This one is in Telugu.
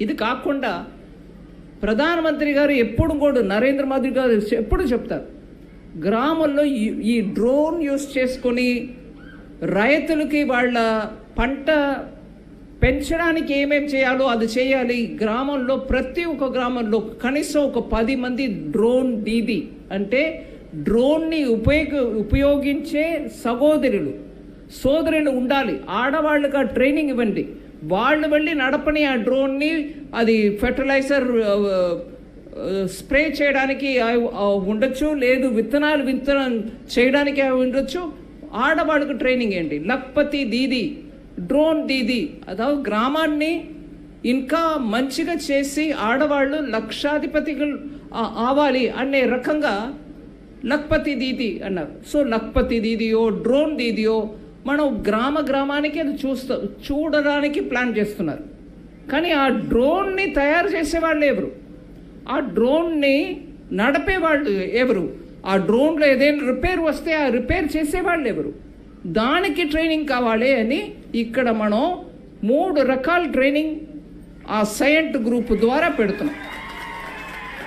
ఇది కాకుండా ప్రధానమంత్రి గారు ఎప్పుడు కూడా నరేంద్ర మోదీ గారు ఎప్పుడు చెప్తారు, గ్రామంలో ఈ డ్రోన్ యూస్ చేసుకొని రైతులకి వాళ్ళ పంట పెంచడానికి ఏమేమి చేయాలో అది చేయాలి. గ్రామంలో ప్రతి ఒక్క గ్రామంలో కనీసం ఒక 10 మంది డ్రోన్ దీది అంటే డ్రోన్ని ఉపయోగించే సోదరులు ఉండాలి. ఆడవాళ్ళకి ఆ ట్రైనింగ్ ఇవ్వండి. వాళ్ళు వెళ్ళి నడపని ఆ డ్రోన్ని, అది ఫెర్టిలైజర్ స్ప్రే చేయడానికి ఉండొచ్చు, లేదు విత్తనం చేయడానికి ఉండొచ్చు. ఆడవాళ్ళకు ట్రైనింగ్ ఏంటి, లక్పతి దీది, డ్రోన్ దీది. అதாவது గ్రామాన్ని ఇంకా మంచిగా చేసి ఆడవాళ్ళు లక్షాధిపతిగా అవ్వాలి అనే రకంగా లక్పతి దీది అన్నారు. సో లక్పతి దీదియో డ్రోన్ దీదియో మనం గ్రామానికి అది చూడడానికి ప్లాన్ చేస్తున్నారు. కానీ ఆ డ్రోన్ని తయారు చేసేవాళ్ళు ఎవరు, ఆ డ్రోన్ని నడిపేవాళ్ళు ఎవరు, ఆ డ్రోన్లో ఏదైనా రిపేర్ వస్తే ఆ రిపేర్ చేసేవాళ్ళు ఎవరు, దానికి ట్రైనింగ్ కావాలి అని ఇక్కడ మనం 3 రకాల ట్రైనింగ్ ఆ సైంట్ గ్రూప్ ద్వారా పెడుతున్నాం.